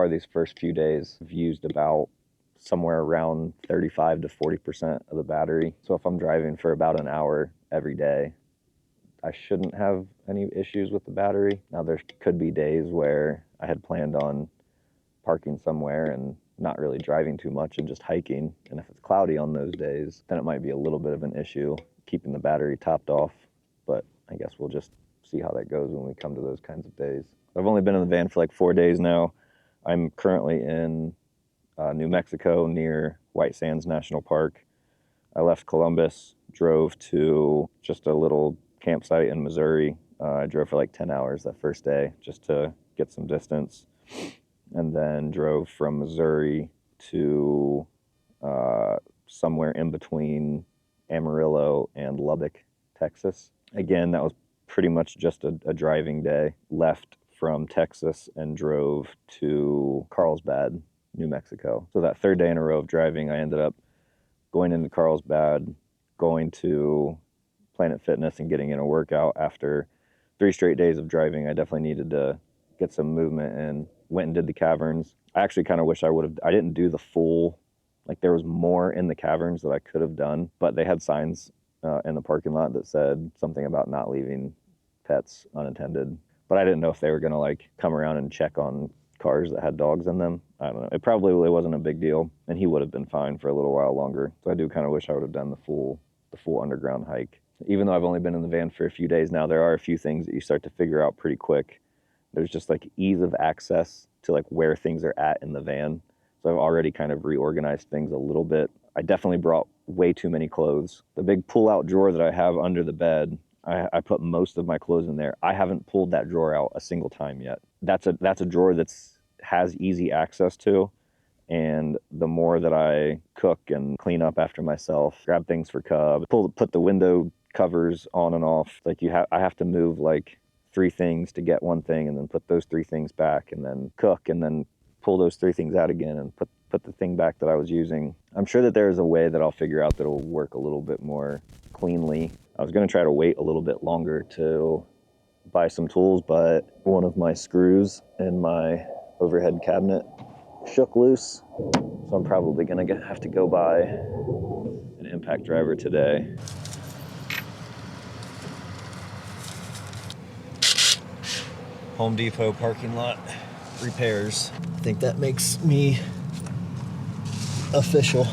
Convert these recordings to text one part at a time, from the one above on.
far these first few days, I've used about somewhere around 35 to 40% of the battery. So if I'm driving for about an hour every day, I shouldn't have any issues with the battery. Now there could be days where I had planned on parking somewhere and not really driving too much and just hiking. And if it's cloudy on those days, then it might be a little bit of an issue keeping the battery topped off. But I guess we'll just see how that goes when we come to those kinds of days. I've only been in the van for like 4 days now. I'm currently in New Mexico near White Sands National Park. I left Columbus, drove to just a little campsite in Missouri. I drove for like 10 hours that first day just to get some distance, and then drove from Missouri to somewhere in between Amarillo and Lubbock, Texas. Again, that was pretty much just a driving day. Left from Texas and drove to Carlsbad, New Mexico. So that third day in a row of driving, I ended up going into Carlsbad, going to Planet Fitness and getting in a workout. After 3 straight days of driving, I definitely needed to get some movement in. Went and did the caverns. I actually kind of wish I didn't do the full, like there was more in the caverns that I could have done, but they had signs in the parking lot that said something about not leaving pets unattended. But I didn't know if they were gonna like come around and check on cars that had dogs in them. I don't know. It probably wasn't a big deal, and he would have been fine for a little while longer. So I do kind of wish I would have done the full underground hike. Even though I've only been in the van for a few days now, there are a few things that you start to figure out pretty quick. There's just like ease of access to like where things are at in the van. So I've already kind of reorganized things a little bit. I definitely brought way too many clothes. The big pull-out drawer that I have under the bed, I put most of my clothes in there. I haven't pulled that drawer out a single time yet. That's a drawer has easy access to, and the more that I cook and clean up after myself, grab things for Cub, put the window covers on and off, like I have to move like 3 things to get one thing, and then put those 3 things back, and then cook, and then pull those 3 things out again and put the thing back that I was using. I'm sure that there's a way that I'll figure out that'll work a little bit more cleanly. I was going to try to wait a little bit longer to buy some tools, but one of my screws in my overhead cabinet shook loose, so I'm probably going to have to go buy an impact driver today. Home Depot parking lot repairs. I think that makes me official.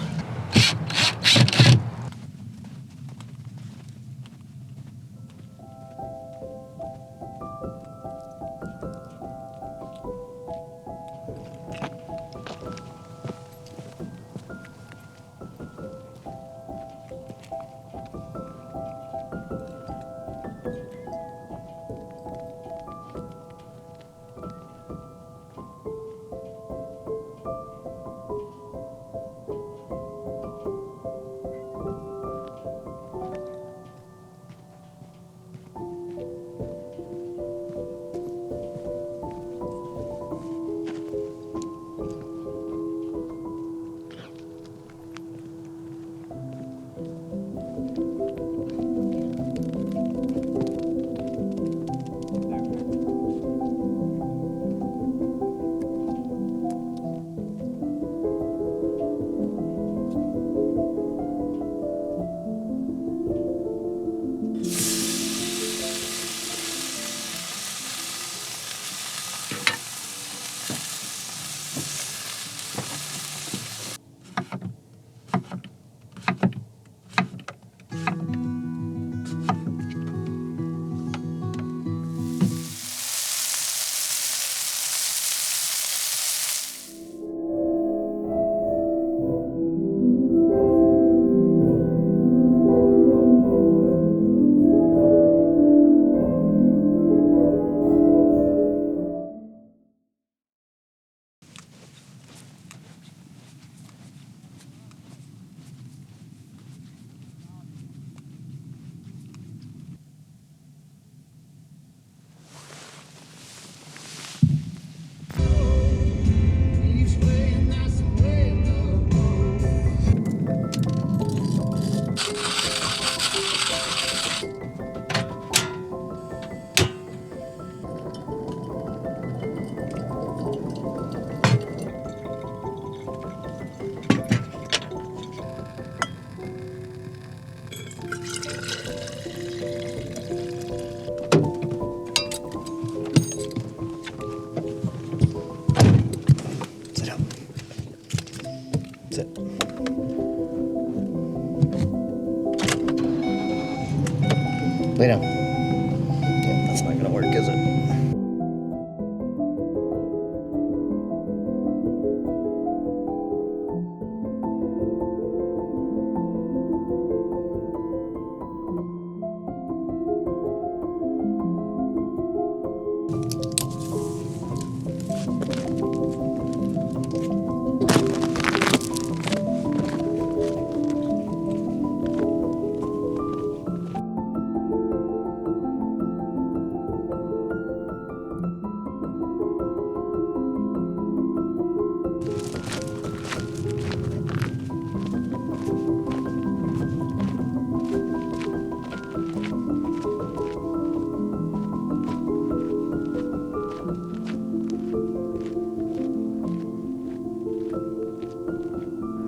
Lay down. Yeah, that's not gonna work, is it?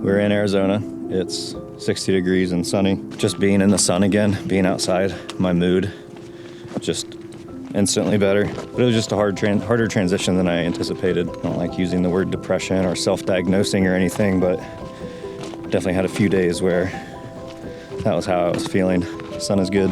We're in Arizona. It's 60 degrees and sunny. Just being in the sun again, being outside, my mood just instantly better. But it was just a harder transition than I anticipated. I don't like using the word depression or self-diagnosing or anything, but definitely had a few days where that was how I was feeling. Sun is good.